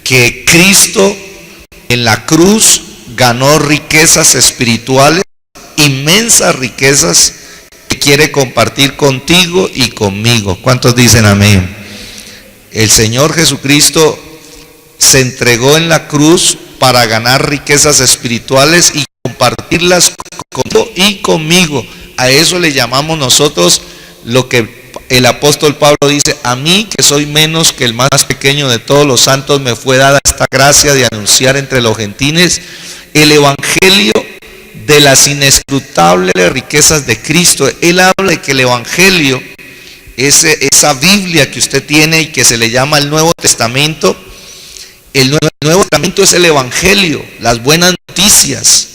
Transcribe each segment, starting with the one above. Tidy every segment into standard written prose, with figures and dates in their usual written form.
que Cristo en la cruz ganó riquezas espirituales, inmensas riquezas que quiere compartir contigo y conmigo. ¿Cuántos dicen amén? El Señor Jesucristo se entregó en la cruz para ganar riquezas espirituales y compartirlas contigo y conmigo. A eso le llamamos nosotros lo que el apóstol Pablo dice: a mí, que soy menos que el más pequeño de todos los santos, me fue dada esta gracia de anunciar entre los gentiles el evangelio de las inescrutables riquezas de Cristo. Él habla de que el evangelio, esa Biblia que usted tiene y que se le llama el Nuevo Testamento, el Nuevo Testamento es el evangelio, las buenas noticias.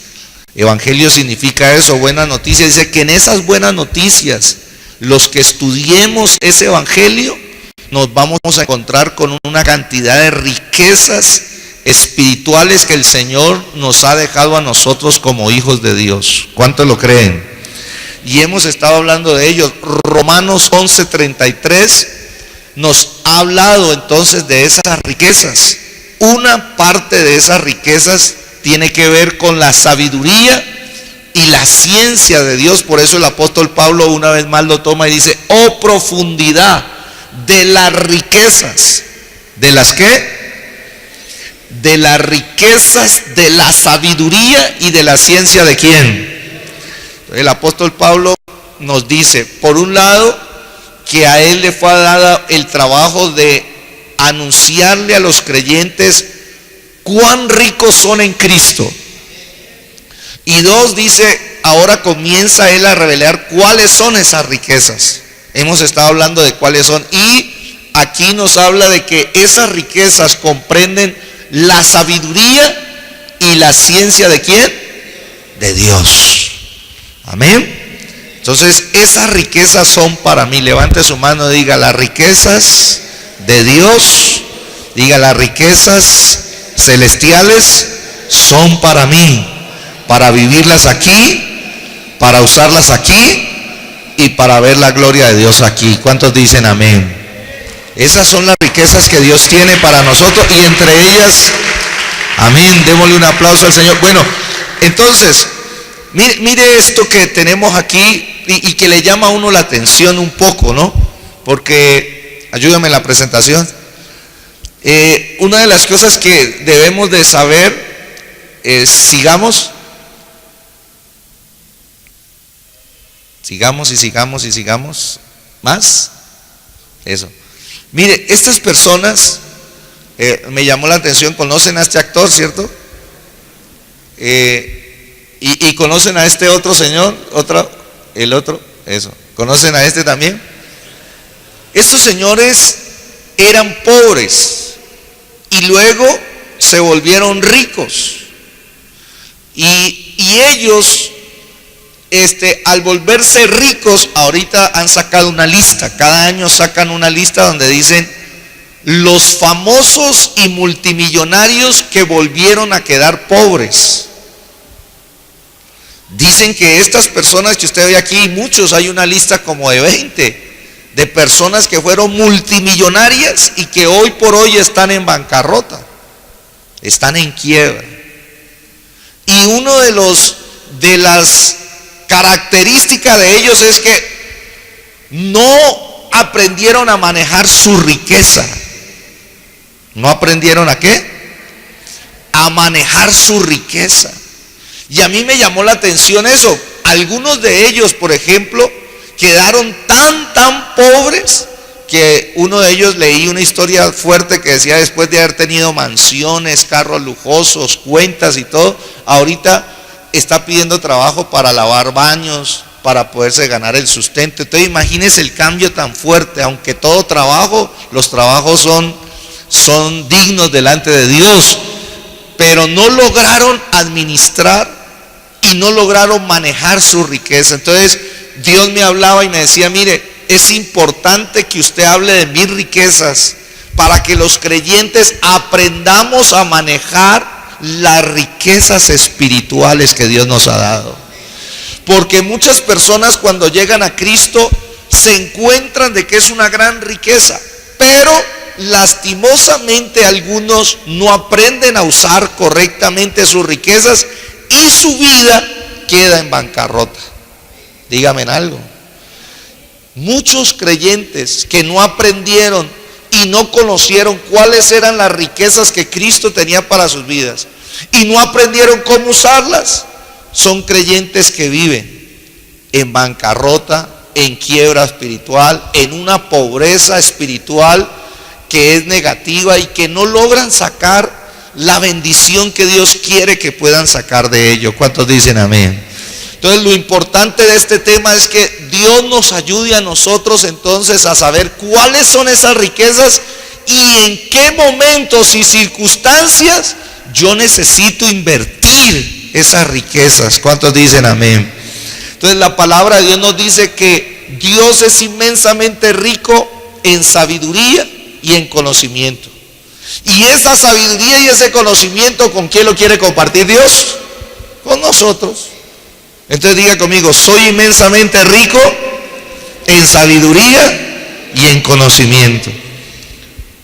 Evangelio significa eso, buenas noticias. Dice que en esas buenas noticias, los que estudiemos ese evangelio, nos vamos a encontrar con una cantidad de riquezas espirituales que el Señor nos ha dejado a nosotros como hijos de Dios. ¿Cuántos lo creen? Y hemos estado hablando de ellos. Romanos 11:33 nos ha hablado entonces de esas riquezas. Una parte de esas riquezas tiene que ver con la sabiduría y la ciencia de Dios. Por eso el apóstol Pablo una vez más lo toma y dice: oh profundidad de las riquezas. ¿De las qué? De las riquezas de la sabiduría y de la ciencia de quién. El apóstol Pablo nos dice, por un lado, que a él le fue dado el trabajo de anunciarle a los creyentes cuán ricos son en Cristo. Y dos, dice, ahora comienza él a revelar cuáles son esas riquezas. Hemos estado hablando de cuáles son, y aquí nos habla de que esas riquezas comprenden la sabiduría y la ciencia de quién? De Dios. Amén. Entonces esas riquezas son para mí. Levante su mano y diga: las riquezas de Dios, diga: las riquezas celestiales son para mí, para vivirlas aquí, para usarlas aquí y para ver la gloria de Dios aquí. ¿Cuántos dicen amén? Esas son las riquezas que Dios tiene para nosotros, y entre ellas, amén, démosle un aplauso al Señor. Bueno, entonces, mire esto que tenemos aquí y que le llama a uno la atención un poco, ¿no? Porque, ayúdame en la presentación. Una de las cosas que debemos de saber es, sigamos más, eso. Mire, estas personas, me llamó la atención, conocen a este actor, ¿cierto? Y conocen a este otro señor, el otro, eso. ¿Conocen a este también? Estos señores eran pobres y luego se volvieron ricos. Y ellos, al volverse ricos, ahorita han sacado una lista. Cada año sacan una lista donde dicen los famosos y multimillonarios que volvieron a quedar pobres. Dicen que estas personas que usted ve aquí, muchos, hay una lista como de 20 de personas que fueron multimillonarias y que hoy por hoy están en bancarrota, están en quiebra. Y uno de las características de ellos es que no aprendieron a manejar su riqueza. ¿No aprendieron a qué? A manejar su riqueza. Y a mí me llamó la atención eso. Algunos de ellos, por ejemplo, quedaron tan pobres que uno de ellos, leí una historia fuerte que decía, después de haber tenido mansiones, carros lujosos, cuentas y todo, ahorita está pidiendo trabajo para lavar baños, para poderse ganar el sustento. Entonces imagínese el cambio tan fuerte. Aunque todo trabajo, los trabajos son dignos delante de Dios, pero no lograron administrar y no lograron manejar su riqueza. Entonces Dios me hablaba y me decía: mire, es importante que usted hable de mis riquezas para que los creyentes aprendamos a manejar las riquezas espirituales que Dios nos ha dado. Porque muchas personas cuando llegan a Cristo se encuentran de que es una gran riqueza, pero lastimosamente algunos no aprenden a usar correctamente sus riquezas y su vida queda en bancarrota. Dígame algo. Muchos creyentes que no aprendieron y no conocieron cuáles eran las riquezas que Cristo tenía para sus vidas y no aprendieron cómo usarlas, son creyentes que viven en bancarrota, en quiebra espiritual, en una pobreza espiritual que es negativa y que no logran sacar la bendición que Dios quiere que puedan sacar de ello. ¿Cuántos dicen amén? Entonces lo importante de este tema es que Dios nos ayude a nosotros entonces a saber cuáles son esas riquezas y en qué momentos y circunstancias yo necesito invertir esas riquezas. ¿Cuántos dicen amén? Entonces la palabra de Dios nos dice que Dios es inmensamente rico en sabiduría y en conocimiento. Y esa sabiduría y ese conocimiento, ¿con quién lo quiere compartir Dios? Con nosotros. Entonces diga conmigo, soy inmensamente rico en sabiduría y en conocimiento.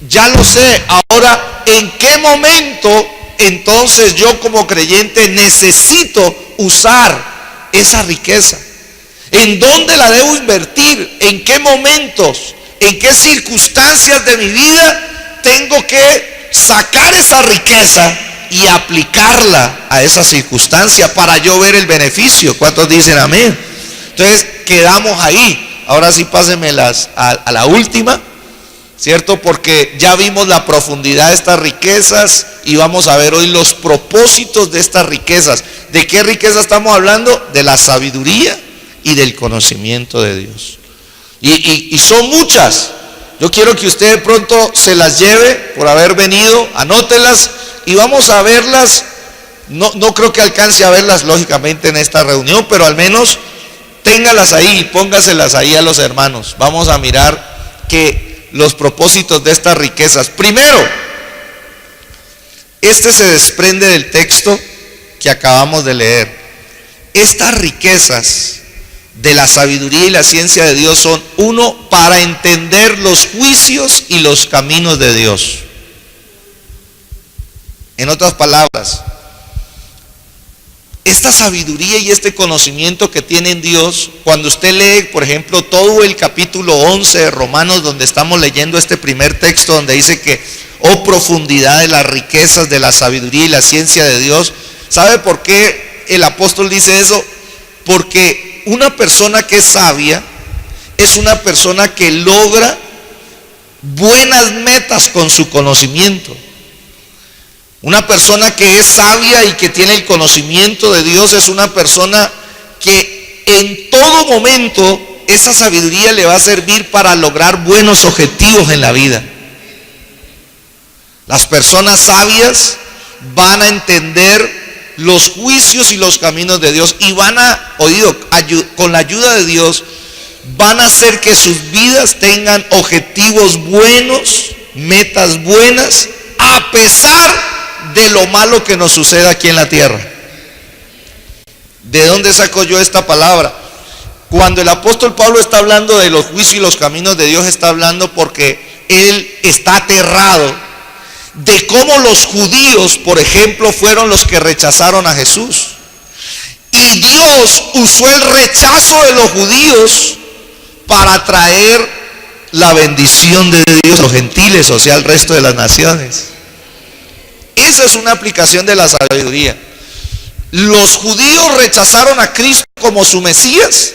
Ya lo sé. Ahora, ¿en qué momento entonces yo como creyente necesito usar esa riqueza? ¿En dónde la debo invertir? ¿En qué momentos? ¿En qué circunstancias de mi vida tengo que sacar esa riqueza y aplicarla a esa circunstancia para yo ver el beneficio? ¿Cuántos dicen amén? Entonces quedamos ahí. Ahora sí pásenmelas a la última, ¿cierto? Porque ya vimos la profundidad de estas riquezas y vamos a ver hoy los propósitos de estas riquezas. ¿De qué riqueza estamos hablando? De la sabiduría y del conocimiento de Dios. Y son muchas. Yo quiero que usted de pronto se las lleve por haber venido, anótelas y vamos a verlas. No creo que alcance a verlas lógicamente en esta reunión, pero al menos téngalas ahí y póngaselas ahí a los hermanos. Vamos a mirar que los propósitos de estas riquezas. Primero, este se desprende del texto que acabamos de leer. Estas riquezas de la sabiduría y la ciencia de Dios son, uno, para entender los juicios y los caminos de Dios. En otras palabras, esta sabiduría y este conocimiento que tiene en Dios, cuando usted lee, por ejemplo, todo el capítulo 11 de Romanos, donde estamos leyendo este primer texto, donde dice que, oh profundidad de las riquezas de la sabiduría y la ciencia de Dios. ¿Sabe por qué el apóstol dice eso? Porque una persona que es sabia es una persona que logra buenas metas con su conocimiento. Una persona que es sabia y que tiene el conocimiento de Dios es una persona que en todo momento esa sabiduría le va a servir para lograr buenos objetivos en la vida. Las personas sabias van a entender los juicios y los caminos de Dios y van a, con la ayuda de Dios, van a hacer que sus vidas tengan objetivos buenos, metas buenas, a pesar de lo malo que nos suceda aquí en la tierra. ¿De dónde saco yo esta palabra? Cuando el apóstol Pablo está hablando de los juicios y los caminos de Dios, está hablando porque él está aterrado de cómo los judíos, por ejemplo, fueron los que rechazaron a Jesús. Y Dios usó el rechazo de los judíos para traer la bendición de Dios a los gentiles, o sea, al resto de las naciones. Esa es una aplicación de la sabiduría. Los judíos rechazaron a Cristo como su Mesías,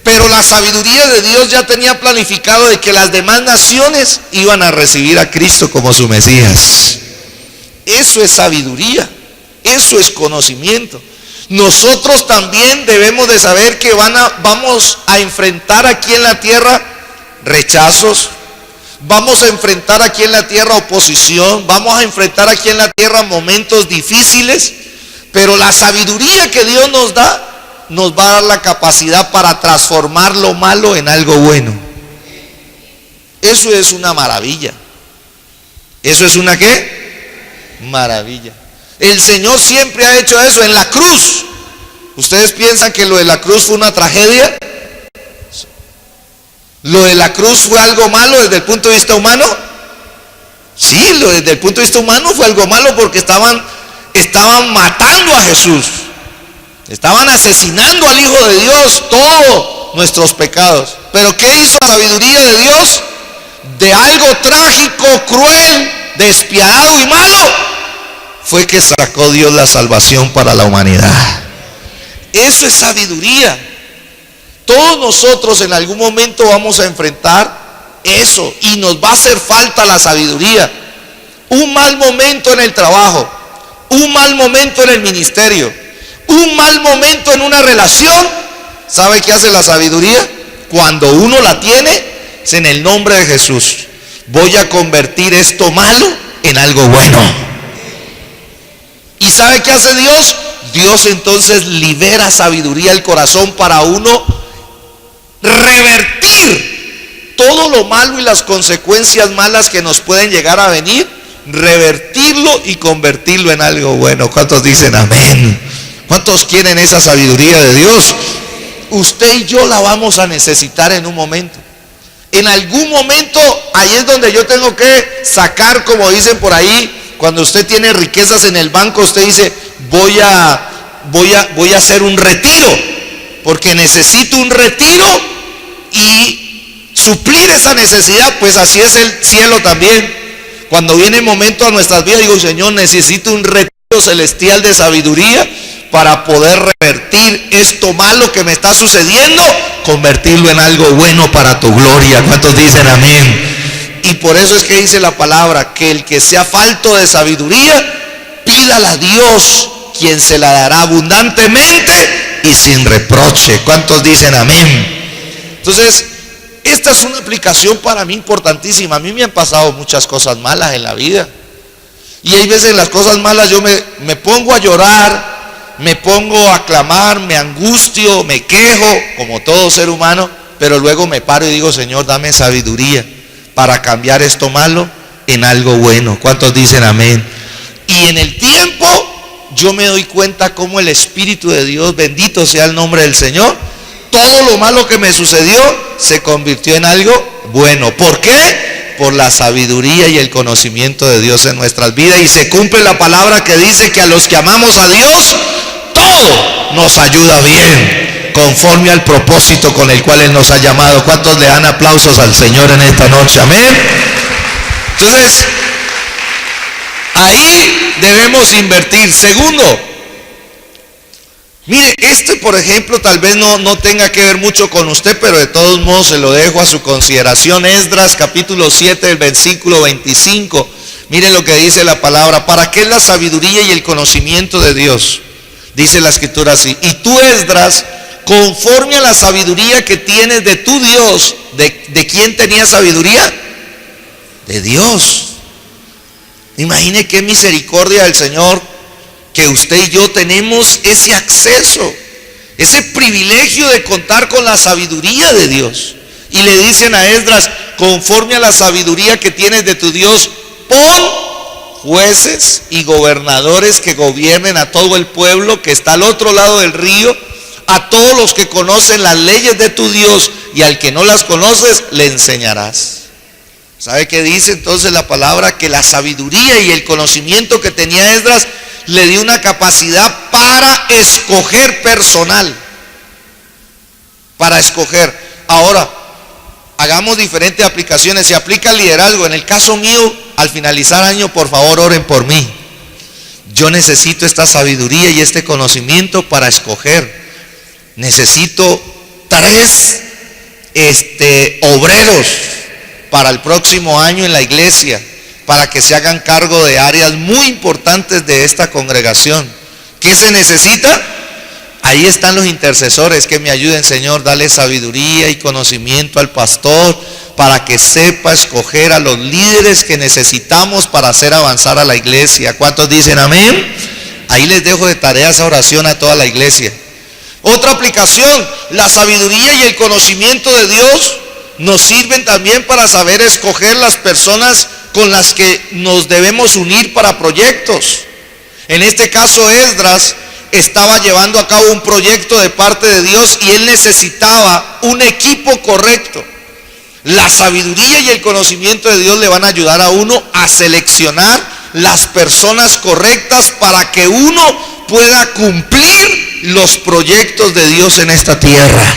pero la sabiduría de Dios ya tenía planificado de que las demás naciones iban a recibir a Cristo como su Mesías. Eso es sabiduría, eso es conocimiento. Nosotros también debemos de saber que vamos a enfrentar aquí en la tierra rechazos, vamos a enfrentar aquí en la tierra oposición, vamos a enfrentar aquí en la tierra momentos difíciles, pero la sabiduría que Dios nos da nos va a dar la capacidad para transformar lo malo en algo bueno. Eso es una maravilla. ¿Eso es una qué? Maravilla. El Señor siempre ha hecho eso en la cruz. ¿Ustedes piensan que lo de la cruz fue una tragedia? ¿Lo de la cruz fue algo malo desde el punto de vista humano? Sí, desde el punto de vista humano fue algo malo porque estaban matando a Jesús. Estaban asesinando al Hijo de Dios, todos nuestros pecados. Pero ¿qué hizo la sabiduría de Dios? De algo trágico, cruel, despiadado y malo, fue que sacó Dios la salvación para la humanidad. Eso es sabiduría. Todos nosotros en algún momento vamos a enfrentar eso y nos va a hacer falta la sabiduría. Un mal momento en el trabajo, un mal momento en el ministerio, un mal momento en una relación. ¿Sabe qué hace la sabiduría? Cuando uno la tiene, es en el nombre de Jesús. Voy a convertir esto malo en algo bueno. ¿Y sabe qué hace Dios? Dios entonces libera sabiduría al corazón para uno revertir todo lo malo y las consecuencias malas que nos pueden llegar a venir, revertirlo y convertirlo en algo bueno. ¿Cuántos dicen amén? ¿Cuántos quieren esa sabiduría de Dios? Usted y yo la vamos a necesitar en un momento. En algún momento, ahí es donde yo tengo que sacar, como dicen por ahí, cuando usted tiene riquezas en el banco, usted dice, voy a hacer un retiro, porque necesito un retiro y suplir esa necesidad. Pues así es el cielo también. Cuando viene el momento a nuestras vidas, digo, Señor, necesito un retiro celestial de sabiduría para poder revertir esto malo que me está sucediendo, convertirlo en algo bueno para tu gloria. ¿Cuántos dicen amén? Y por eso es que dice la palabra, que el que sea falto de sabiduría, pídala a Dios, quien se la dará abundantemente y sin reproche. ¿Cuántos dicen amén? Entonces, esta es una aplicación para mí importantísima. A mí me han pasado muchas cosas malas en la vida. Y hay veces en las cosas malas yo me pongo a llorar, me pongo a clamar, me angustio, me quejo, como todo ser humano, pero luego me paro y digo, Señor, dame sabiduría para cambiar esto malo en algo bueno. ¿Cuántos dicen amén? Y en el tiempo yo me doy cuenta cómo el Espíritu de Dios, bendito sea el nombre del Señor, todo lo malo que me sucedió se convirtió en algo bueno. ¿Por qué? Por la sabiduría y el conocimiento de Dios en nuestras vidas. Y se cumple la palabra que dice que a los que amamos a Dios, todo nos ayuda bien, conforme al propósito con el cual Él nos ha llamado. ¿Cuántos le dan aplausos al Señor en esta noche? Amén. Entonces, ahí debemos invertir. Segundo, mire, por ejemplo tal vez no tenga que ver mucho con usted, pero de todos modos se lo dejo a su consideración. Esdras capítulo 7, el versículo 25. Mire lo que dice la palabra. ¿Para qué es la sabiduría y el conocimiento de Dios? Dice la escritura así: y tú, Esdras, conforme a la sabiduría que tienes de tu Dios. ¿De quién tenía sabiduría? De Dios. Imagine qué misericordia del Señor, que usted y yo tenemos ese acceso, ese privilegio de contar con la sabiduría de Dios. Y le dicen a Esdras, conforme a la sabiduría que tienes de tu Dios, pon jueces y gobernadores que gobiernen a todo el pueblo que está al otro lado del río, a todos los que conocen las leyes de tu Dios, y al que no las conoces le enseñarás. ¿Sabe qué dice entonces la palabra? Que la sabiduría y el conocimiento que tenía Esdras le dio una capacidad para escoger personal, para escoger. Ahora, hagamos diferentes aplicaciones. Se aplica el liderazgo. En el caso mío, al finalizar año, por favor oren por mí. Yo necesito esta sabiduría y este conocimiento para escoger. Necesito 3 obreros para el próximo año en la iglesia, para que se hagan cargo de áreas muy importantes de esta congregación. ¿Qué se necesita? Ahí están los intercesores que me ayuden. Señor, dale sabiduría y conocimiento al pastor para que sepa escoger a los líderes que necesitamos para hacer avanzar a la iglesia. ¿Cuántos dicen amén? Ahí les dejo de tarea esa oración a toda la iglesia. Otra aplicación: la sabiduría y el conocimiento de Dios nos sirven también para saber escoger las personas con las que nos debemos unir para proyectos. En este caso, Esdras estaba llevando a cabo un proyecto de parte de Dios y él necesitaba un equipo correcto. La sabiduría y el conocimiento de Dios le van a ayudar a uno a seleccionar las personas correctas para que uno pueda cumplir los proyectos de Dios en esta tierra.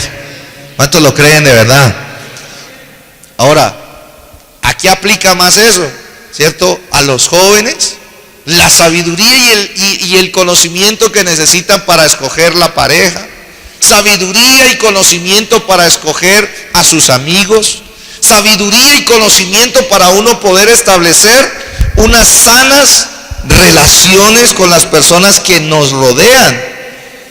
¿Cuántos lo creen de verdad? Ahora, aquí aplica más eso, ¿cierto? A los jóvenes, la sabiduría y el conocimiento que necesitan para escoger la pareja, sabiduría y conocimiento para escoger a sus amigos, sabiduría y conocimiento para uno poder establecer unas sanas relaciones con las personas que nos rodean.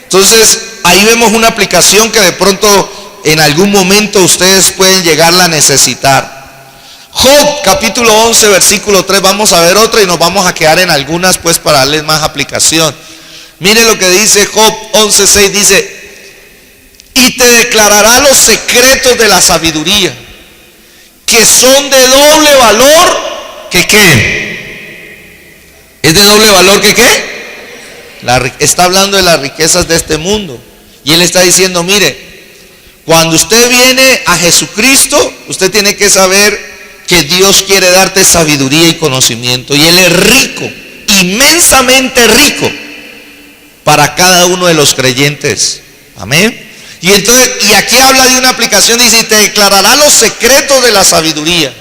Entonces, ahí vemos una aplicación que de pronto en algún momento ustedes pueden llegarla a necesitar. Job capítulo 11 versículo 3, vamos a ver otra y nos vamos a quedar en algunas pues para darles más aplicación. Mire lo que dice Job 11:6, dice: y te declarará los secretos de la sabiduría, que son de doble valor, ¿que qué? ¿Es de doble valor que qué? Está hablando de las riquezas de este mundo. Y él está diciendo, mire, cuando usted viene a Jesucristo, usted tiene que saber que Dios quiere darte sabiduría y conocimiento. Y Él es rico, inmensamente rico, para cada uno de los creyentes. Amén. Y entonces, y aquí habla de una aplicación, dice, y te declarará los secretos de la sabiduría,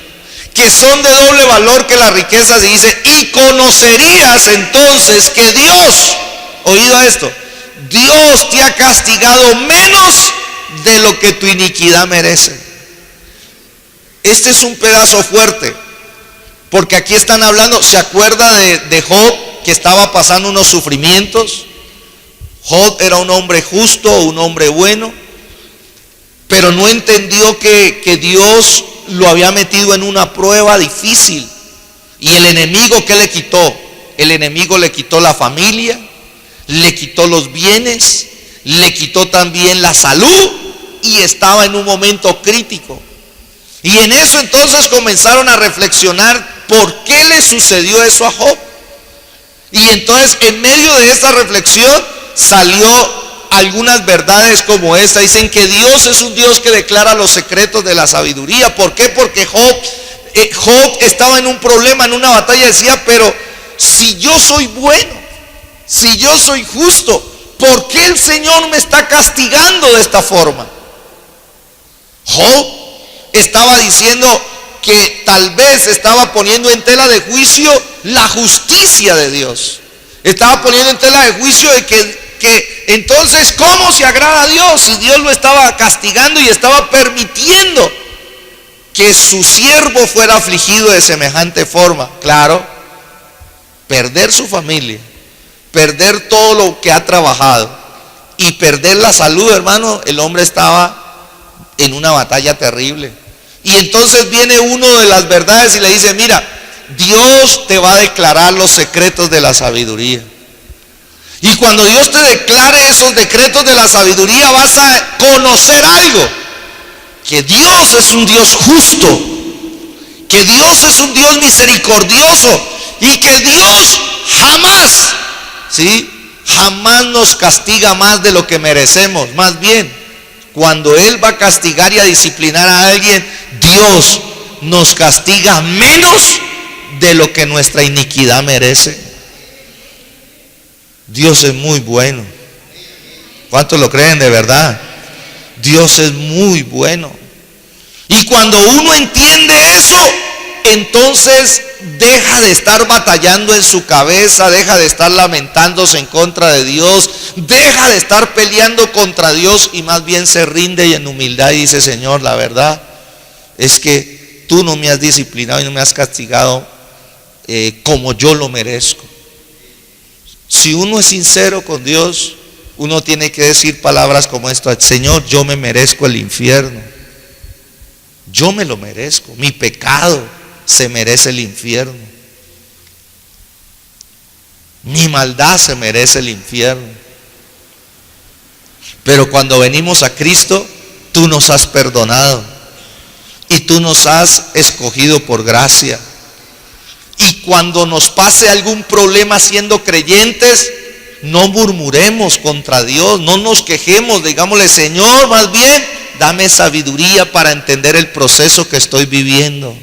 que son de doble valor que las riquezas, y dice, y conocerías entonces que Dios, oído a esto, Dios te ha castigado menos de lo que tu iniquidad merece. Este es un pedazo fuerte, porque aquí están hablando, ¿se acuerda de Job, que estaba pasando unos sufrimientos? Job era un hombre justo, un hombre bueno, pero no entendió que Dios lo había metido en una prueba difícil. Y el enemigo, ¿qué le quitó? El enemigo le quitó la familia, le quitó los bienes, le quitó también la salud, y estaba en un momento crítico. Y en eso entonces comenzaron a reflexionar por qué le sucedió eso a Job. Y entonces en medio de esta reflexión salió algunas verdades como esta. Dicen que Dios es un Dios que declara los secretos de la sabiduría. ¿Por qué? Porque Job estaba en un problema, en una batalla. Decía, pero si yo soy bueno, si yo soy justo, ¿por qué el Señor me está castigando de esta forma? Job estaba diciendo que tal vez estaba poniendo en tela de juicio la justicia de Dios. Estaba poniendo en tela de juicio de que entonces, ¿cómo se agrada a Dios si Dios lo estaba castigando y estaba permitiendo que su siervo fuera afligido de semejante forma? Claro, perder su familia, perder todo lo que ha trabajado y perder la salud, hermano. El hombre estaba en una batalla terrible. Y entonces viene uno de las verdades y le dice, mira, Dios te va a declarar los secretos de la sabiduría. Y cuando Dios te declare esos decretos de la sabiduría, vas a conocer algo: que Dios es un Dios justo, que Dios es un Dios misericordioso, y que Dios jamás, ¿sí?, jamás nos castiga más de lo que merecemos. Más bien, cuando Él va a castigar y a disciplinar a alguien, Dios nos castiga menos de lo que nuestra iniquidad merece. Dios es muy bueno. ¿Cuántos lo creen de verdad? Dios es muy bueno. Y cuando uno entiende eso, entonces deja de estar batallando en su cabeza, deja de estar lamentándose en contra de Dios, deja de estar peleando contra Dios, y más bien se rinde y en humildad y dice, Señor, la verdad es que tú no me has disciplinado y no me has castigado como yo lo merezco. Si uno es sincero con Dios, uno tiene que decir palabras como esta: Señor, yo me merezco el infierno, yo me lo merezco, mi pecado se merece el infierno, mi maldad se merece el infierno. Pero cuando venimos a Cristo, tú nos has perdonado y tú nos has escogido por gracia. Y cuando nos pase algún problema siendo creyentes, no murmuremos contra Dios, no nos quejemos, digámosle, Señor, más bien dame sabiduría para entender el proceso que estoy viviendo.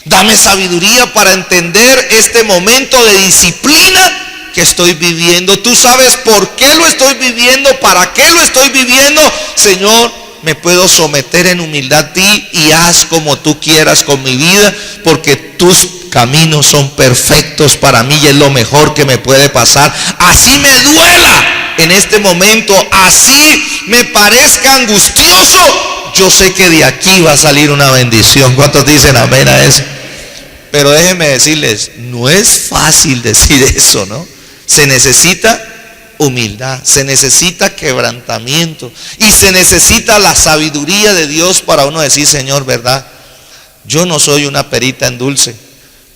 Dame sabiduría para entender este momento de disciplina que estoy viviendo. Tú sabes por qué lo estoy viviendo, para qué lo estoy viviendo. Señor, me puedo someter en humildad a ti y haz como tú quieras con mi vida, porque tus caminos son perfectos para mí y es lo mejor que me puede pasar. Así me duela en este momento, así me parezca angustioso, yo sé que de aquí va a salir una bendición. ¿Cuántos dicen amén a eso? Pero déjenme decirles, no es fácil decir eso, ¿no? Se necesita humildad, se necesita quebrantamiento y se necesita la sabiduría de Dios para uno decir, Señor, ¿verdad? Yo no soy una perita en dulce.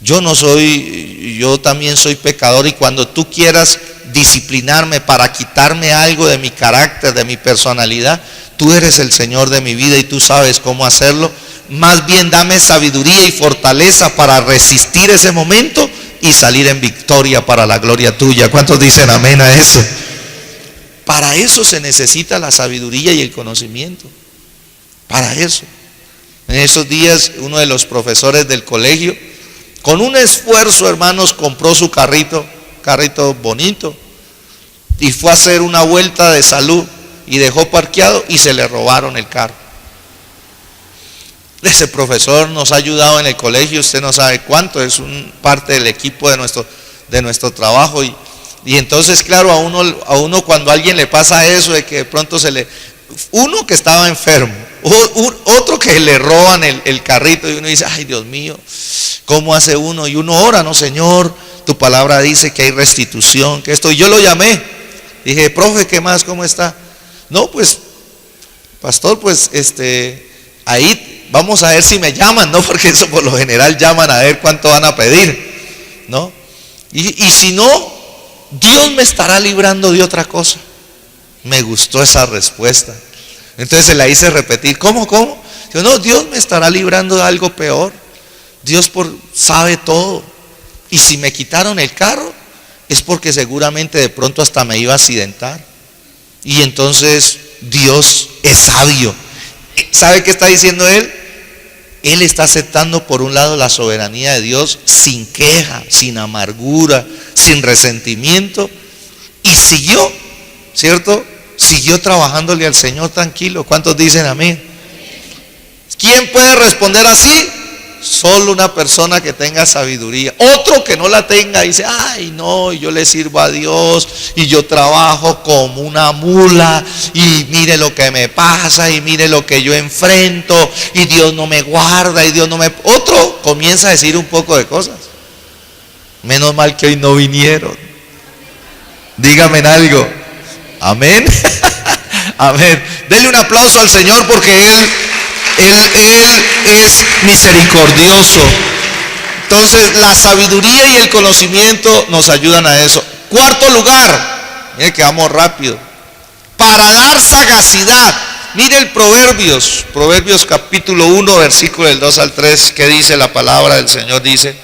Yo también soy pecador, y cuando tú quieras disciplinarme para quitarme algo de mi carácter, de mi personalidad, tú eres el Señor de mi vida y tú sabes cómo hacerlo. Más bien dame sabiduría y fortaleza para resistir ese momento y salir en victoria para la gloria tuya. ¿Cuántos dicen amén a eso? Para eso se necesita la sabiduría y el conocimiento. Para eso. En esos días uno de los profesores del colegio, con un esfuerzo, hermanos, compró su carrito bonito, y fue a hacer una vuelta de salud y dejó parqueado y se le robaron el carro. Ese profesor nos ha ayudado en el colegio, usted no sabe cuánto, es parte del equipo de nuestro trabajo, y entonces, claro, a uno cuando a alguien le pasa eso, de que de pronto uno que estaba enfermo, otro que le roban el carrito, y uno dice, ay Dios mío, ¿cómo hace uno? Y uno ora, no, Señor, tu palabra dice que hay restitución, que esto. Y yo lo llamé, dije, profe, ¿qué más? ¿Cómo está? No, pues, pastor, pues, ahí vamos a ver si me llaman, ¿no? Porque eso por lo general llaman a ver cuánto van a pedir, ¿no? Y si no, Dios me estará librando de otra cosa. Me gustó esa respuesta. Entonces se la hice repetir. ¿Cómo? Yo, no, Dios me estará librando de algo peor. Dios sabe todo. Y si me quitaron el carro, es porque seguramente de pronto hasta me iba a accidentar. Y entonces Dios es sabio. ¿Sabe qué está diciendo él? Él está aceptando por un lado la soberanía de Dios sin queja, sin amargura, sin resentimiento. Y siguió, ¿cierto? Siguió trabajándole al Señor tranquilo. ¿Cuántos dicen amén? ¿Quién puede responder así? Solo una persona que tenga sabiduría. Otro que no la tenga dice, ay no, yo le sirvo a Dios y yo trabajo como una mula y mire lo que me pasa y mire lo que yo enfrento y Dios no me guarda y Dios no me... Otro comienza a decir un poco de cosas. Menos mal que hoy no vinieron. Dígame algo. Amén. Amén. Denle un aplauso al Señor porque Él es misericordioso. Entonces la sabiduría y el conocimiento nos ayudan a eso. Cuarto lugar, mire que vamos rápido, para dar sagacidad. Mire el Proverbios capítulo 1, versículo del 2 al 3, que dice la palabra del Señor, dice: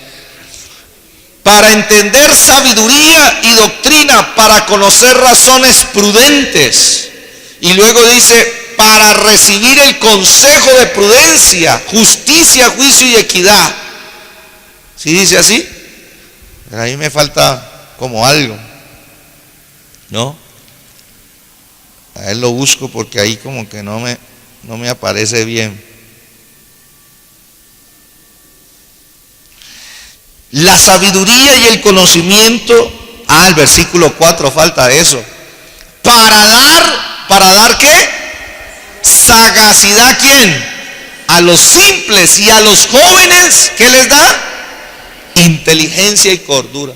para entender sabiduría y doctrina, para conocer razones prudentes. Y luego dice, para recibir el consejo de prudencia, justicia, juicio y equidad. ¿Sí dice así? Pero ahí me falta como algo, ¿no? A ver, lo busco porque ahí como que no me aparece bien. La sabiduría y el conocimiento. El versículo 4 falta eso. Para dar ¿qué? Sagacidad. ¿A quién? A los simples, y a los jóvenes, ¿qué les da? Inteligencia y cordura.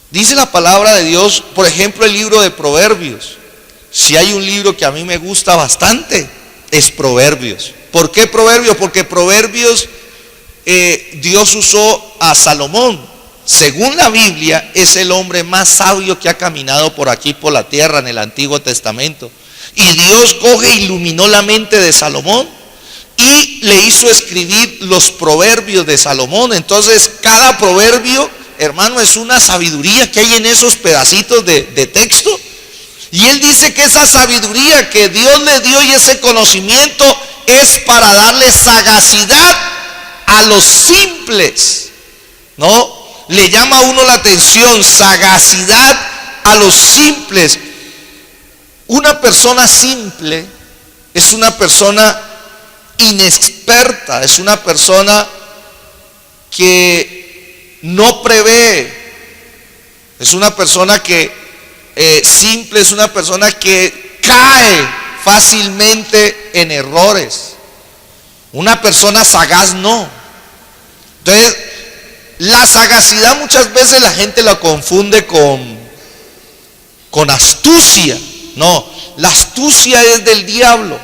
Dice la palabra de Dios, por ejemplo, el libro de Proverbios. Si hay un libro que a mí me gusta bastante, es Proverbios. ¿Por qué Proverbios? Porque Proverbios, Dios usó a Salomón. Según la Biblia, es el hombre más sabio que ha caminado por aquí, por la tierra, en el Antiguo Testamento. Y Dios coge e iluminó la mente de Salomón y le hizo escribir los proverbios de Salomón. Entonces cada proverbio, hermano, es una sabiduría que hay en esos pedacitos de texto. Y él dice que esa sabiduría que Dios le dio y ese conocimiento es para darle sagacidad a los simples, ¿no? Le llama a uno la atención, sagacidad a los simples. Una persona simple es una persona inexperta, es una persona que no prevé, es una persona que simple, es una persona que cae fácilmente en errores. Una persona sagaz no. Entonces, la sagacidad muchas veces la gente la confunde con astucia. No, la astucia es del diablo,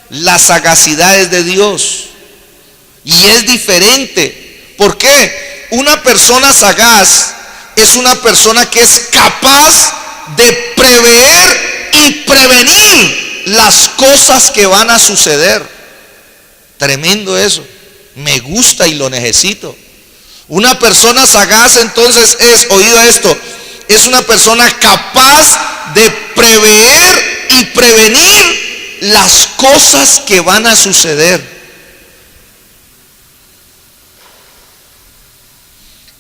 la sagacidad es de Dios. Y es diferente. ¿Por qué? Una persona sagaz es una persona que es capaz de prever y prevenir las cosas que van a suceder. Tremendo eso. Me gusta y lo necesito. Una persona sagaz entonces es, oído esto, es una persona capaz de prever y prevenir las cosas que van a suceder.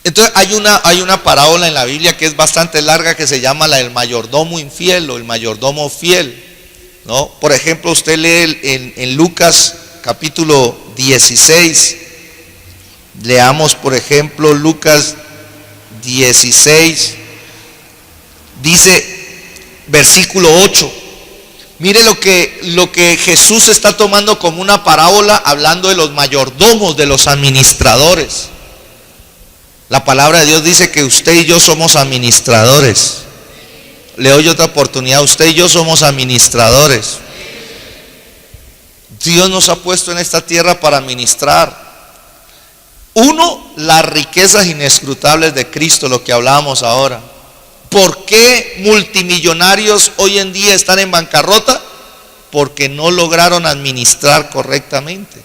Entonces hay una parábola en la Biblia que es bastante larga que se llama la del mayordomo infiel o el mayordomo fiel, ¿no? Por ejemplo, usted lee en Lucas capítulo 16. Leamos por ejemplo Lucas 16. Dice versículo 8. Mire lo que Jesús está tomando como una parábola, hablando de los mayordomos, de los administradores. La palabra de Dios dice que usted y yo somos administradores. Le doy otra oportunidad, usted y yo somos administradores. Dios nos ha puesto en esta tierra para administrar. Uno, las riquezas inescrutables de Cristo, lo que hablábamos ahora. ¿Por qué multimillonarios hoy en día están en bancarrota? Porque no lograron administrar correctamente.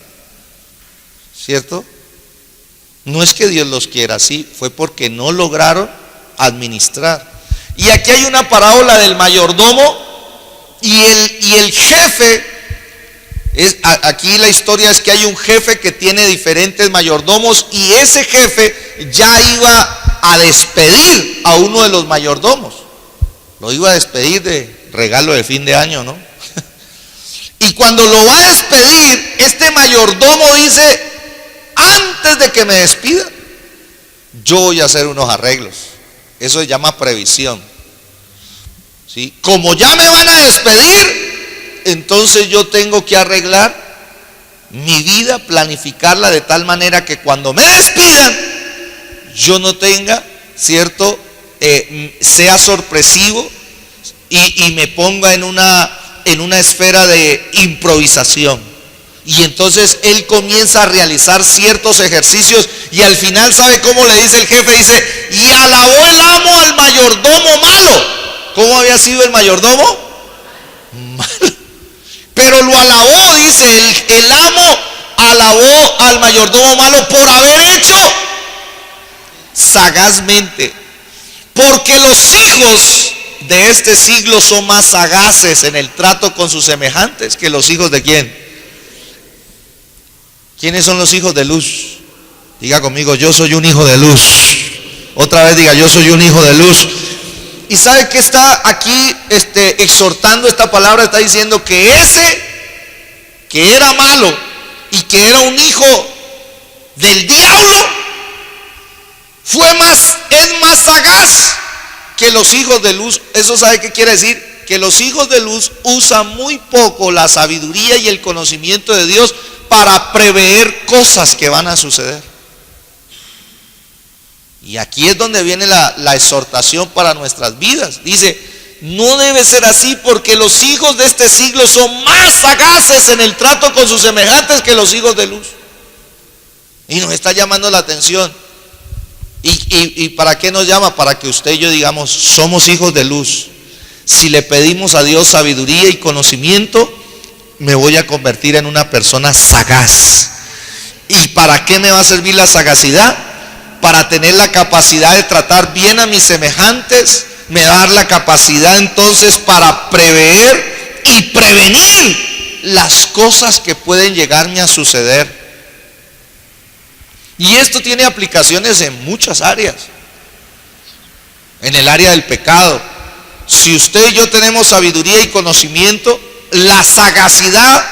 ¿Cierto? No es que Dios los quiera así, fue porque no lograron administrar. Y aquí hay una parábola del mayordomo y el jefe. Aquí la historia es que hay un jefe que tiene diferentes mayordomos y ese jefe ya iba a despedir a uno de los mayordomos. Lo iba a despedir de regalo de fin de año, ¿no? Y cuando lo va a despedir, este mayordomo dice: antes de que me despidan, yo voy a hacer unos arreglos. Eso se llama previsión, ¿sí? Como ya me van a despedir, entonces yo tengo que arreglar mi vida, planificarla de tal manera que cuando me despidan, yo no tenga, ¿cierto? Sea sorpresivo y me ponga en una esfera de improvisación. Y entonces él comienza a realizar ciertos ejercicios y al final, ¿sabe cómo le dice el jefe? Dice: y alabó el amo al mayordomo malo. ¿Cómo había sido el mayordomo? Malo. Pero lo alabó, dice, el amo alabó al mayordomo malo por haber hecho sagazmente. Porque los hijos de este siglo son más sagaces en el trato con sus semejantes que los hijos de ¿quién? ¿Quiénes son los hijos de luz? Diga conmigo: yo soy un hijo de luz. Otra vez diga: yo soy un hijo de luz. Y sabe que está aquí exhortando esta palabra, está diciendo que ese que era malo y que era un hijo del diablo es más sagaz que los hijos de luz. ¿Eso sabe qué quiere decir? Que los hijos de luz usan muy poco la sabiduría y el conocimiento de Dios para prever cosas que van a suceder. Y aquí es donde viene la exhortación para nuestras vidas. Dice: no debe ser así, porque los hijos de este siglo son más sagaces en el trato con sus semejantes que los hijos de luz. Y nos está llamando la atención. ¿Y para qué nos llama? Para que usted y yo digamos: somos hijos de luz. Si le pedimos a Dios sabiduría y conocimiento, me voy a convertir en una persona sagaz. ¿Y para qué me va a servir la sagacidad? Para tener la capacidad de tratar bien a mis semejantes, me va a dar la capacidad entonces para prever y prevenir las cosas que pueden llegarme a suceder. Y esto tiene aplicaciones en muchas áreas. En el área del pecado, si usted y yo tenemos sabiduría y conocimiento, la sagacidad,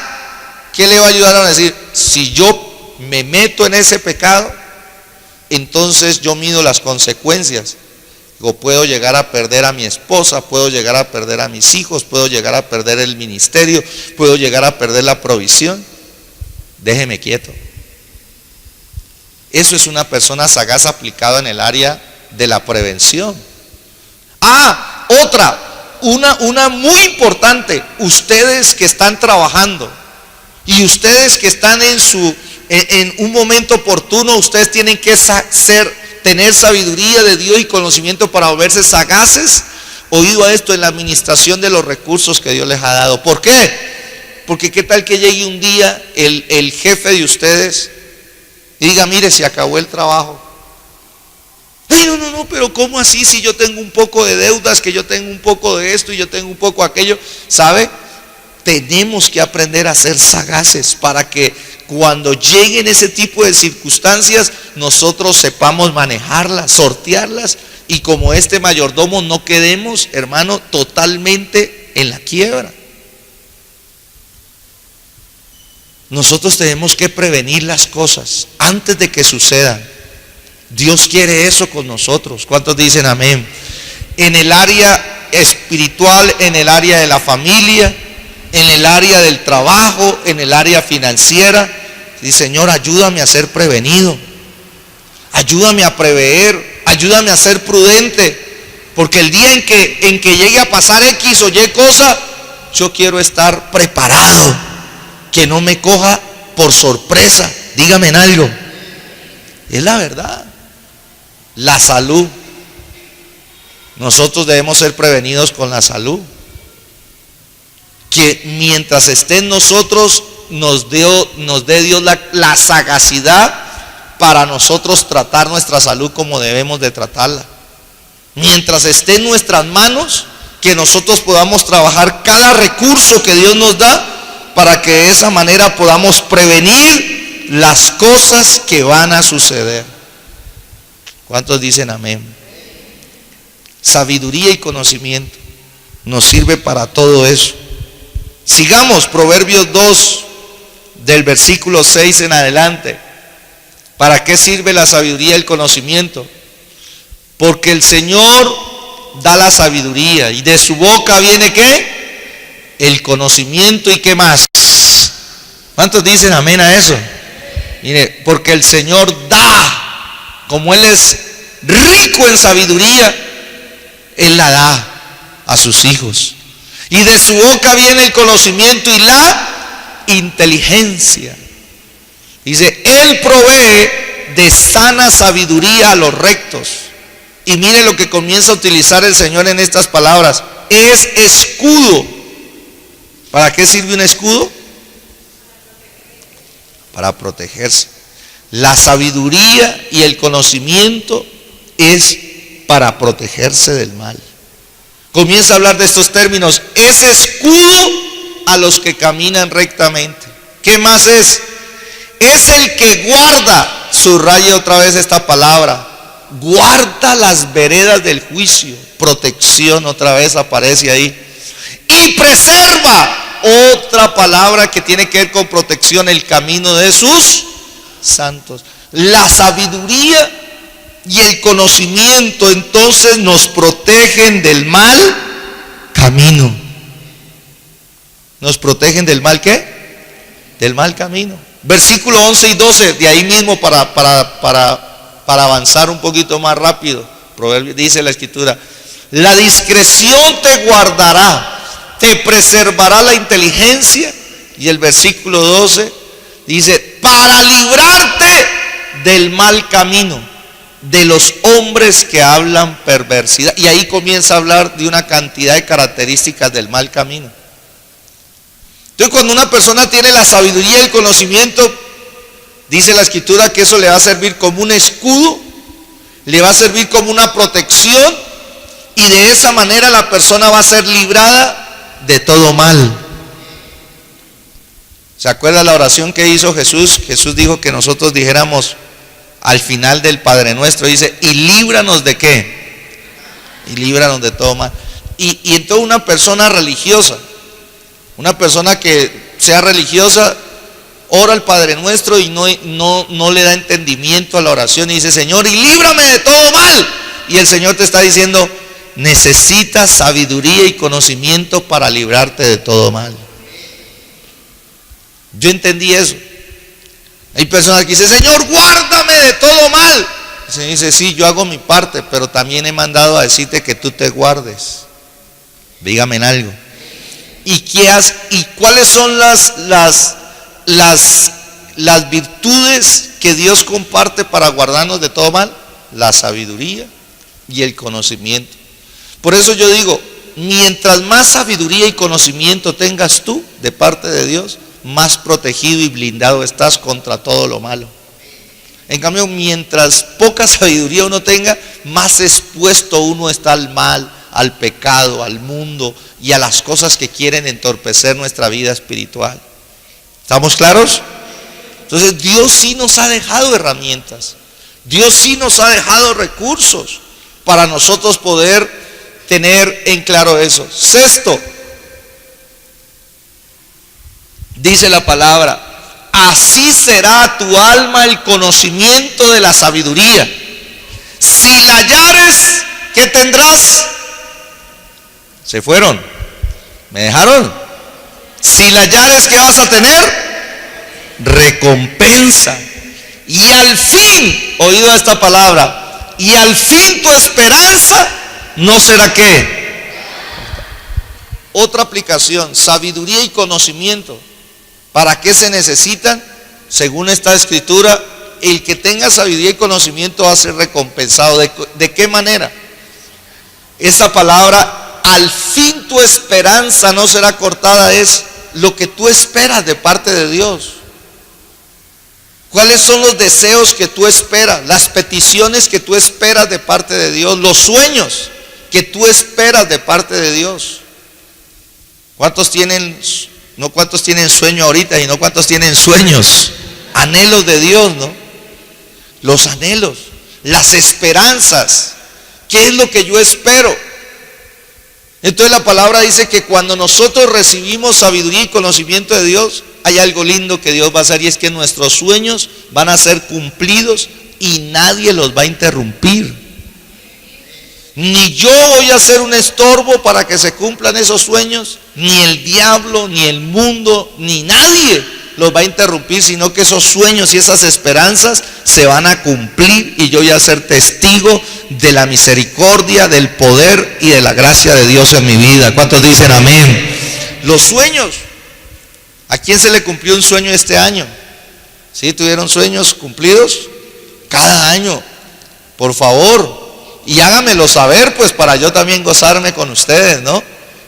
¿qué le va a ayudar a decir? Si yo me meto en ese pecado, entonces yo mido las consecuencias. Digo, puedo llegar a perder a mi esposa, puedo llegar a perder a mis hijos, puedo llegar a perder el ministerio, puedo llegar a perder la provisión. Déjeme quieto. Eso es una persona sagaz aplicada en el área de la prevención. Una muy importante. Ustedes que están trabajando y ustedes que están en un momento oportuno, ustedes tienen que tener sabiduría de Dios y conocimiento para volverse sagaces. Oído a esto, en la administración de los recursos que Dios les ha dado. ¿Por qué? Porque qué tal que llegue un día el jefe de ustedes y diga, mire, se acabó el trabajo. Ay, no, pero ¿cómo así? Si yo tengo un poco de deudas, que yo tengo un poco de esto y yo tengo un poco de aquello. ¿Sabe? Tenemos que aprender a ser sagaces para que cuando lleguen ese tipo de circunstancias, nosotros sepamos manejarlas, sortearlas, y como este mayordomo no quedemos, hermano, totalmente en la quiebra. Nosotros tenemos que prevenir las cosas antes de que sucedan. Dios quiere eso con nosotros. ¿Cuántos dicen amén? En el área espiritual, en el área de la familia, en el área del trabajo, en el área financiera. Dice, Señor, ayúdame a ser prevenido, ayúdame a prever, ayúdame a ser prudente, porque el día en que llegue a pasar X o Y cosa, yo quiero estar preparado, que no me coja por sorpresa. Dígame en algo. Es la verdad. La salud. Nosotros debemos ser prevenidos con la salud. Que mientras esté en nosotros, nos dé Dios la sagacidad para nosotros tratar nuestra salud como debemos de tratarla. Mientras esté en nuestras manos, que nosotros podamos trabajar cada recurso que Dios nos da, para que de esa manera podamos prevenir las cosas que van a suceder. ¿Cuántos dicen amén? Sabiduría y conocimiento nos sirve para todo eso. Sigamos, Proverbios 2, del versículo 6 en adelante. ¿Para qué sirve la sabiduría y el conocimiento? Porque el Señor da la sabiduría, y de su boca viene ¿qué? El conocimiento. ¿Y qué más? ¿Cuántos dicen amén a eso? Mire, porque el Señor da, como Él es rico en sabiduría, Él la da a sus hijos. Y de su boca viene el conocimiento y la inteligencia. Dice, Él provee de sana sabiduría a los rectos. Y mire lo que comienza a utilizar el Señor en estas palabras. Es escudo. ¿Para qué sirve un escudo? Para protegerse. La sabiduría y el conocimiento es para protegerse del mal. Comienza a hablar de estos términos. Es escudo a los que caminan rectamente. ¿Qué más es? Es el que guarda, subraya otra vez esta palabra, guarda las veredas del juicio. Protección otra vez aparece ahí. Y preserva, otra palabra que tiene que ver con protección, el camino de sus santos. La sabiduría y el conocimiento entonces nos protegen del mal camino. ¿Nos protegen del mal qué? Del mal camino. Versículo 11 y 12, de ahí mismo para avanzar un poquito más rápido. Proverbios, dice la Escritura, la discreción te guardará, te preservará la inteligencia. Y el versículo 12 dice, para librarte del mal camino, de los hombres que hablan perversidad. Y ahí comienza a hablar de una cantidad de características del mal camino. Entonces, cuando una persona tiene la sabiduría y el conocimiento, dice la Escritura que eso le va a servir como un escudo, le va a servir como una protección, Y de esa manera la persona va a ser librada de todo mal. ¿Se acuerda la oración que hizo Jesús? Jesús dijo que nosotros dijéramos al final del Padre Nuestro, dice, ¿y líbranos de qué? Y líbranos de todo mal. Y entonces una persona religiosa, una persona que sea religiosa, ora al Padre Nuestro y no le da entendimiento a la oración y dice, Señor, y líbrame de todo mal. Y el Señor te está diciendo, necesitas sabiduría y conocimiento para librarte de todo mal. Yo entendí eso. Hay personas que dicen, Señor, guárdame de todo mal. El Señor dice, sí, yo hago mi parte, pero también he mandado a decirte que tú te guardes. Dígame en algo. ¿Y cuáles son las virtudes que Dios comparte para guardarnos de todo mal? La sabiduría y el conocimiento. Por eso yo digo, mientras más sabiduría y conocimiento tengas tú de parte de Dios, más protegido y blindado estás contra todo lo malo. En cambio, mientras poca sabiduría uno tenga, más expuesto uno está al mal, al pecado, al mundo y a las cosas que quieren entorpecer nuestra vida espiritual. ¿Estamos claros? Entonces Dios sí nos ha dejado herramientas, Dios sí nos ha dejado recursos para nosotros poder tener en claro eso. Sexto, dice la palabra, así será tu alma el conocimiento de la sabiduría. Si la hallares, ¿qué tendrás? Se fueron, me dejaron. Si la hallares, ¿qué vas a tener? Recompensa. Y al fin, oído esta palabra, y al fin tu esperanza no será ¿qué? Otra aplicación, sabiduría y conocimiento. ¿Para qué se necesitan? Según esta escritura, el que tenga sabiduría y conocimiento va a ser recompensado. ¿De qué manera? Esa palabra, al fin tu esperanza no será cortada, es lo que tú esperas de parte de Dios. ¿Cuáles son los deseos que tú esperas? Las peticiones que tú esperas de parte de Dios, los sueños que tú esperas de parte de Dios. ¿Cuántos tienen, no cuántos tienen sueño ahorita, y no cuántos tienen sueños, anhelos de Dios, ¿no? Los anhelos, las esperanzas. ¿Qué es lo que yo espero? Entonces la palabra dice que cuando nosotros recibimos sabiduría y conocimiento de Dios, hay algo lindo que Dios va a hacer, y es que nuestros sueños van a ser cumplidos y nadie los va a interrumpir. Ni yo voy a ser un estorbo para que se cumplan esos sueños, ni el diablo, ni el mundo, ni nadie los va a interrumpir, sino que esos sueños y esas esperanzas se van a cumplir, y yo voy a ser testigo de la misericordia, del poder y de la gracia de Dios en mi vida. ¿Cuántos dicen amén? Los sueños. ¿A quién se le cumplió un sueño este año? ¿Sí? ¿Tuvieron sueños cumplidos? Cada año, por favor. Y háganmelo saber, pues, para yo también gozarme con ustedes, ¿no?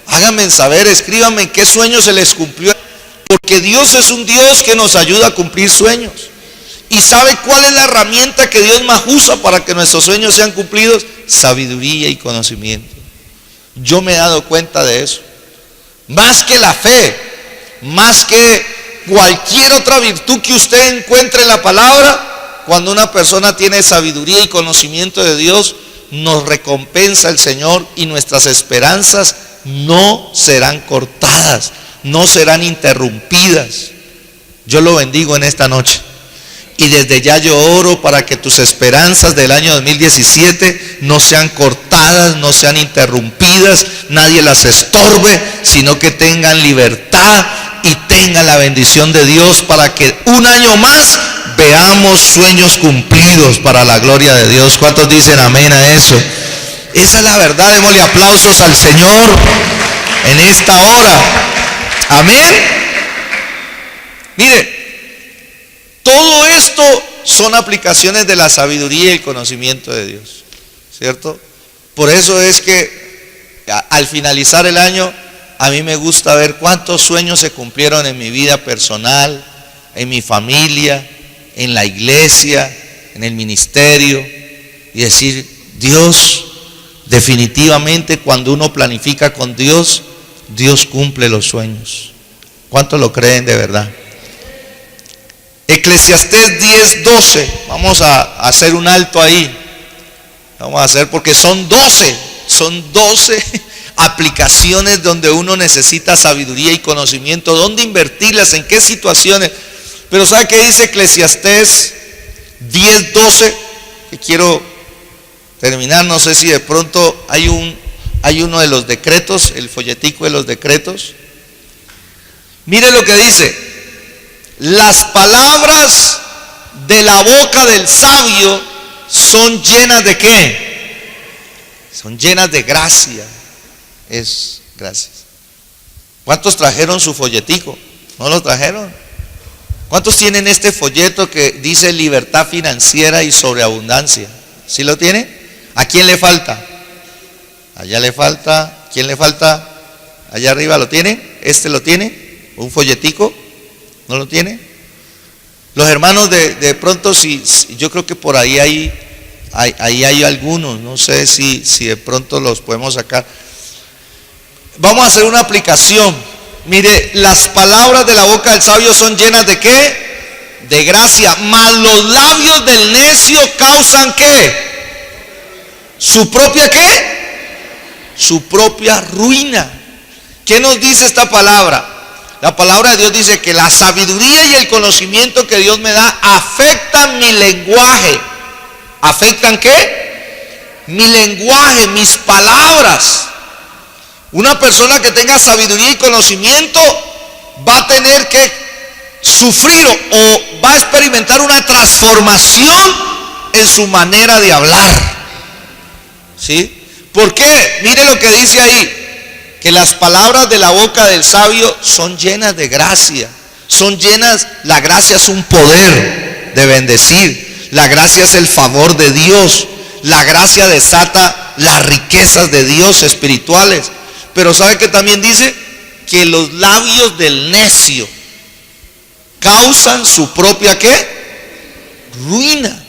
Háganme saber, escríbanme qué sueño se les cumplió. Porque Dios es un Dios que nos ayuda a cumplir sueños. ¿Y sabe cuál es la herramienta que Dios más usa para que nuestros sueños sean cumplidos? Sabiduría y conocimiento. Yo me he dado cuenta de eso. Más que la fe, más que cualquier otra virtud que usted encuentre en la palabra, cuando una persona tiene sabiduría y conocimiento de Dios, nos recompensa el Señor, y nuestras esperanzas no serán cortadas, no serán interrumpidas. Yo lo bendigo en esta noche, y desde ya yo oro para que tus esperanzas del año 2017 no sean cortadas, no sean interrumpidas, nadie las estorbe, sino que tengan libertad y tengan la bendición de Dios, para que un año más veamos sueños cumplidos para la gloria de Dios. ¿Cuántos dicen amén a eso? Esa es la verdad. Démosle aplausos al Señor en esta hora. Amén. Mire, todo esto son aplicaciones de la sabiduría y el conocimiento de Dios, ¿cierto? Por eso es que al finalizar el año, a mí me gusta ver cuántos sueños se cumplieron en mi vida personal, en mi familia, en la iglesia, en el ministerio, y decir, Dios, Definitivamente cuando uno planifica con Dios, Dios cumple los sueños. ¿Cuántos lo creen de verdad? Eclesiastés 10:12. Vamos a hacer un alto ahí. Vamos a hacer porque son 12 aplicaciones donde uno necesita sabiduría y conocimiento. ¿Dónde invertirlas? ¿En qué situaciones? Pero ¿sabe qué dice Eclesiastés 10:12? Que quiero terminar. No sé si de pronto hay uno de los decretos, el folletico de los decretos. Mire lo que dice: las palabras de la boca del sabio son llenas de ¿qué? Son llenas de gracia. Es gracias. ¿Cuántos trajeron su folletico? ¿No lo trajeron? ¿Cuántos tienen este folleto que dice libertad financiera y sobreabundancia? ¿Sí lo tiene? ¿A quién le falta? Allá le falta. ¿Quién le falta? Allá arriba lo tiene. ¿Este lo tiene? ¿Un folletico? ¿No lo tiene? Los hermanos de pronto, si yo creo que por ahí hay algunos, no sé si de pronto los podemos sacar. Vamos a hacer una aplicación. Mire, las palabras de la boca del sabio son llenas de ¿qué? De gracia, mas los labios del necio causan ¿qué? Su propia ¿qué? Su propia ruina. ¿Qué nos dice esta palabra? La palabra de Dios dice que la sabiduría y el conocimiento que Dios me da afectan mi lenguaje. ¿Afectan qué? Mi lenguaje, mis palabras. Una persona que tenga sabiduría y conocimiento va a tener que sufrir o va a experimentar una transformación en su manera de hablar. ¿Sí? ¿Por qué? Mire lo que dice ahí. Que las palabras de la boca del sabio son llenas de gracia. Son llenas, la gracia es un poder de bendecir. La gracia es el favor de Dios. La gracia desata las riquezas de Dios espirituales. Pero ¿sabe qué también dice? Que los labios del necio causan su propia ¿qué? Ruina.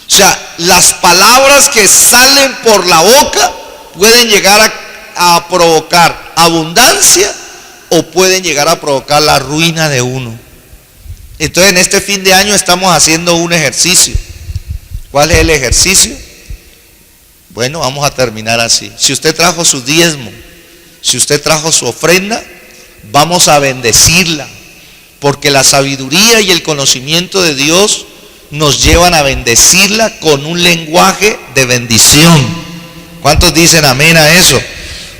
O sea, las palabras que salen por la boca pueden llegar a provocar abundancia o pueden llegar a provocar la ruina de uno. Entonces en este fin de año estamos haciendo un ejercicio. ¿Cuál es el ejercicio? Bueno, vamos a terminar así. Si usted trajo su diezmo, si usted trajo su ofrenda, vamos a bendecirla, porque la sabiduría y el conocimiento de Dios nos llevan a bendecirla con un lenguaje de bendición. ¿Cuántos dicen amén a eso?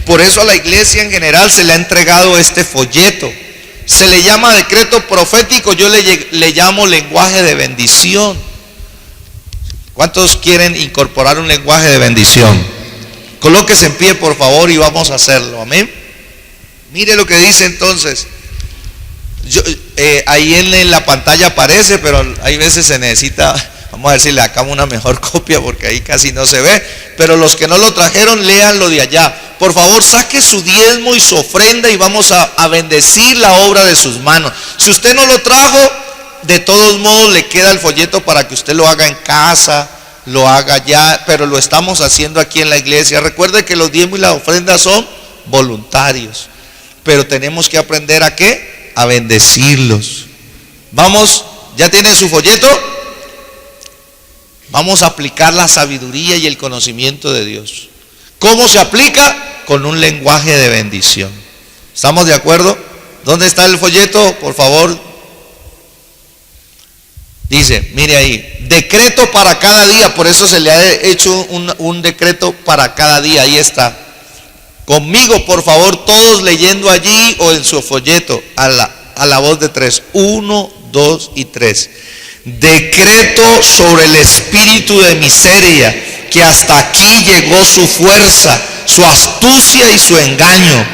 Por eso a la iglesia en general se le ha entregado este folleto. Se le llama decreto profético, yo le llamo lenguaje de bendición. ¿Cuántos quieren incorporar un lenguaje de bendición? Colóquese en pie, por favor, y vamos a hacerlo. Amén. Mire lo que dice entonces. Ahí en la pantalla aparece, pero hay veces se necesita, vamos a ver si le sacamos una mejor copia porque ahí casi no se ve. Pero los que no lo trajeron, léanlo de allá. Por favor, saque su diezmo y su ofrenda y vamos a bendecir la obra de sus manos. Si usted no lo trajo, de todos modos le queda el folleto para que usted lo haga en casa, lo haga ya, pero lo estamos haciendo aquí en la iglesia. Recuerde que los diezmos y las ofrendas son voluntarios, pero tenemos que aprender a ¿qué? A bendecirlos. Vamos, ¿ya tienen su folleto? Vamos a aplicar la sabiduría y el conocimiento de Dios. ¿Cómo se aplica? Con un lenguaje de bendición. ¿Estamos de acuerdo? ¿Dónde está el folleto? Por favor. Dice, mire ahí, decreto para cada día. Por eso se le ha hecho un decreto para cada día. Ahí está. Conmigo, por favor, todos leyendo allí o en su folleto a la voz de 3. 1, 2 y 3. Decreto sobre el espíritu de miseria, que hasta aquí llegó su fuerza, su astucia y su engaño.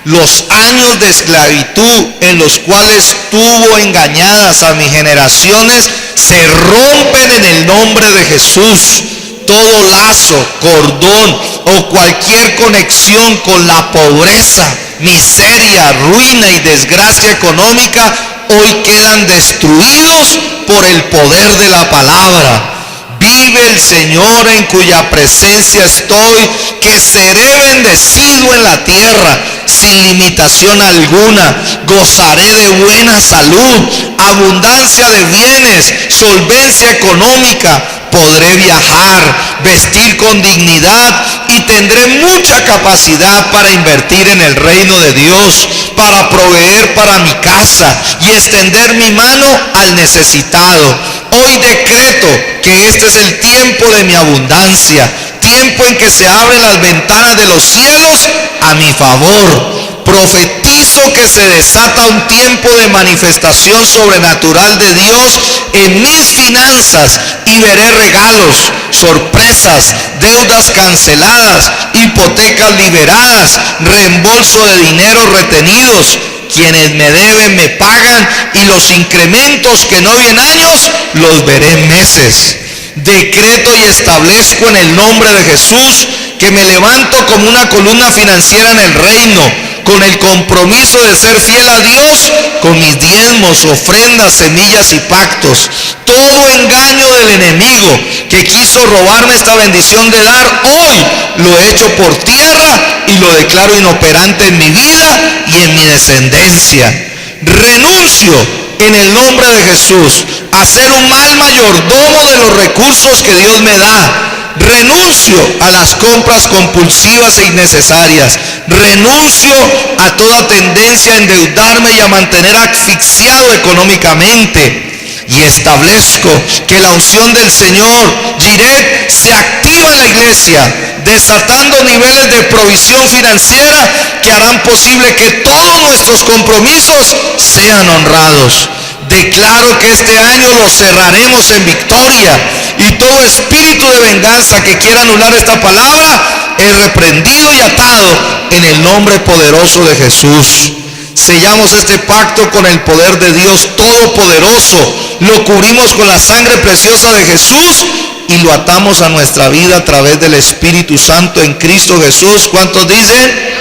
Los años de esclavitud en los cuales tuvo engañadas a mis generaciones se rompen en el nombre de Jesús. Todo lazo, cordón o cualquier conexión con la pobreza, miseria, ruina y desgracia económica hoy quedan destruidos por el poder de la palabra. Vive el Señor en cuya presencia estoy, que seré bendecido en la tierra sin limitación alguna. Gozaré de buena salud, abundancia de bienes, solvencia económica. Podré viajar, vestir con dignidad y tendré mucha capacidad para invertir en el reino de Dios, para proveer para mi casa y extender mi mano al necesitado. Hoy decreto que este es el tiempo de mi abundancia, tiempo en que se abren las ventanas de los cielos a mi favor. Profetizo que se desata un tiempo de manifestación sobrenatural de Dios en mis finanzas y veré regalos, sorpresas, deudas canceladas, hipotecas liberadas, reembolso de dinero retenidos. Quienes me deben me pagan y los incrementos que no vi en años los veré en meses. Decreto y establezco en el nombre de Jesús que me levanto como una columna financiera en el reino, con el compromiso de ser fiel a Dios con mis diezmos, ofrendas, semillas y pactos. Todo engaño del enemigo que quiso robarme esta bendición de dar, hoy lo echo por tierra y lo declaro inoperante en mi vida y en mi descendencia. Renuncio en el nombre de Jesús a ser un mal mayordomo de los recursos que Dios me da. Renuncio a las compras compulsivas e innecesarias. Renuncio a toda tendencia a endeudarme y a mantener asfixiado económicamente. Y establezco que la unción del Señor, Jireh, se activa en la iglesia, desatando niveles de provisión financiera que harán posible que todos nuestros compromisos sean honrados. Declaro que este año lo cerraremos en victoria y todo espíritu de venganza que quiera anular esta palabra es reprendido y atado en el nombre poderoso de Jesús. Sellamos este pacto con el poder de Dios Todopoderoso, lo cubrimos con la sangre preciosa de Jesús y lo atamos a nuestra vida a través del Espíritu Santo en Cristo Jesús. ¿Cuántos dicen?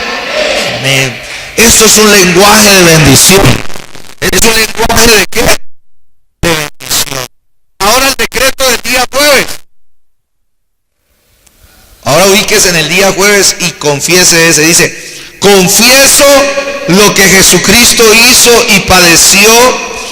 Amén. Esto es un lenguaje de bendición. ¿Es un lenguaje de qué? De bendición. Ahora el decreto del día jueves. Ahora ubíquese en el día jueves y confiese ese. Dice: confieso lo que Jesucristo hizo y padeció,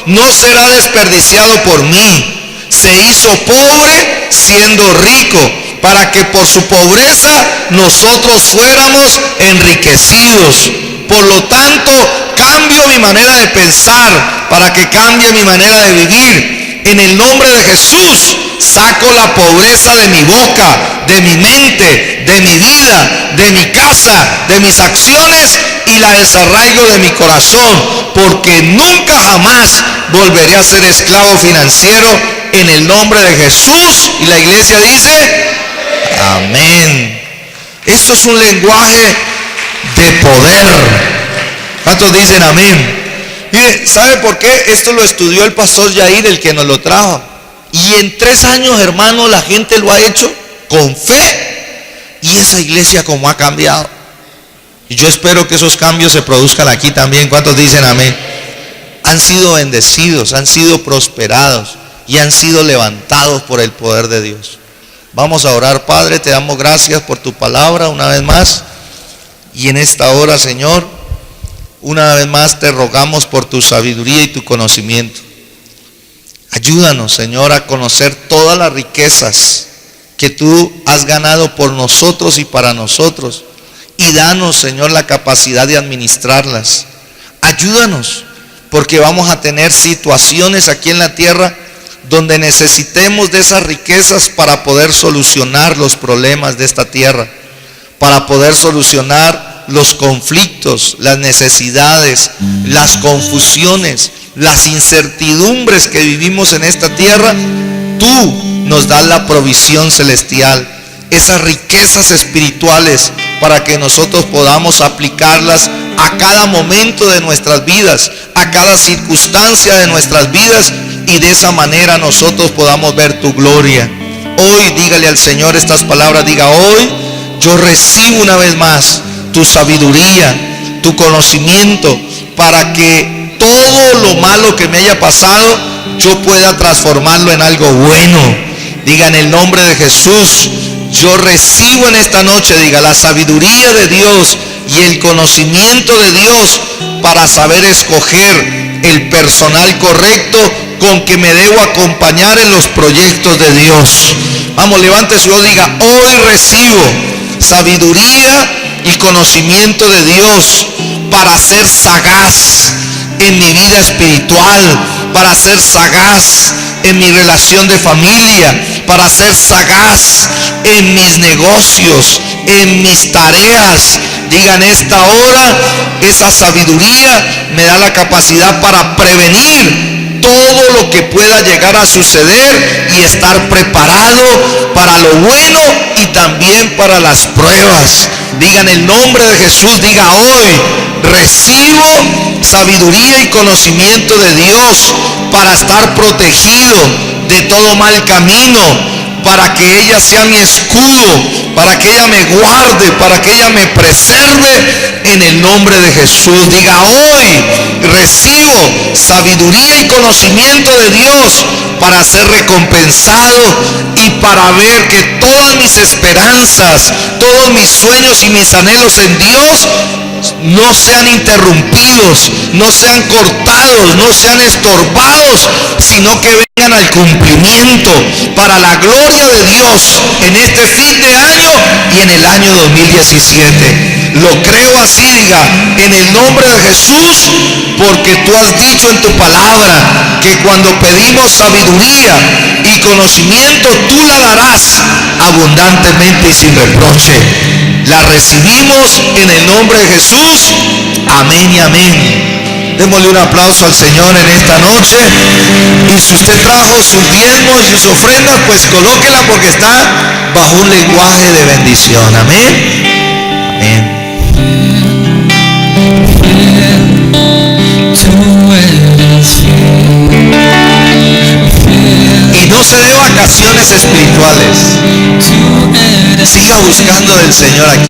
no será desperdiciado por mí. Se hizo pobre siendo rico, para que por su pobreza nosotros fuéramos enriquecidos. Por lo tanto, cambio mi manera de pensar para que cambie mi manera de vivir. En el nombre de Jesús, saco la pobreza de mi boca, de mi mente, de mi vida, de mi casa, de mis acciones y la desarraigo de mi corazón, porque nunca jamás volveré a ser esclavo financiero en el nombre de Jesús. Y la iglesia dice: amén. Esto es un lenguaje de poder. ¿Cuántos dicen amén? Mire, ¿sabe por qué? Esto lo estudió el pastor Yair, el que nos lo trajo. Y en 3 años, hermano, la gente lo ha hecho con fe. Y esa iglesia como ha cambiado. Y yo espero que esos cambios se produzcan aquí también. ¿Cuántos dicen amén? Han sido bendecidos, han sido prosperados y han sido levantados por el poder de Dios. Vamos a orar. Padre, te damos gracias por tu palabra una vez más. Y en esta hora, Señor, una vez más te rogamos por tu sabiduría y tu conocimiento. Ayúdanos, Señor, a conocer todas las riquezas que tú has ganado por nosotros y para nosotros. Y danos, Señor, la capacidad de administrarlas. Ayúdanos, porque vamos a tener situaciones aquí en la tierra donde necesitemos de esas riquezas para poder solucionar los problemas de esta tierra, para poder solucionar los conflictos, las necesidades, las confusiones, las incertidumbres que vivimos en esta tierra. Tú nos das la provisión celestial, esas riquezas espirituales, para que nosotros podamos aplicarlas a cada momento de nuestras vidas, a cada circunstancia de nuestras vidas, y de esa manera nosotros podamos ver tu gloria. Hoy dígale al Señor estas palabras, diga: hoy yo recibo una vez más tu sabiduría, tu conocimiento, para que todo lo malo que me haya pasado yo pueda transformarlo en algo bueno, Diga en el nombre de Jesús, yo recibo en esta noche, diga, la sabiduría de Dios y el conocimiento de Dios para saber escoger el personal correcto con que me debo acompañar en los proyectos de Dios. Vamos, levante su voz, diga, hoy recibo sabiduría y conocimiento de Dios para ser sagaz en mi vida espiritual, para ser sagaz en mi relación de familia, para ser sagaz en mis negocios, en mis tareas. Digan, esta hora, esa sabiduría me da la capacidad para prevenir todo lo que pueda llegar a suceder y estar preparado para lo bueno y también para las pruebas. Digan el nombre de Jesús, diga, hoy recibo sabiduría y conocimiento de Dios para estar protegido de todo mal camino, para que ella sea mi escudo, para que ella me guarde, para que ella me preserve en el nombre de Jesús. Diga, hoy recibo sabiduría y conocimiento de Dios para ser recompensado y para ver que todas mis esperanzas, todos mis sueños y mis anhelos en Dios no sean interrumpidos, no sean cortados, no sean estorbados, sino que vengan al cumplimiento para la gloria de Dios en este fin de año y en el año 2017. Lo creo así, diga, en el nombre de Jesús, porque tú has dicho en tu palabra que cuando pedimos sabiduría y conocimiento, tú la darás abundantemente y sin reproche. La recibimos en el nombre de Jesús. Amén y amén. Démosle un aplauso al Señor en esta noche. Y si usted trajo sus diezmos y sus ofrendas, pues colóquela, porque está bajo un lenguaje de bendición. Amén. Amén. Y no se dé vacaciones espirituales. Siga buscando del Señor aquí.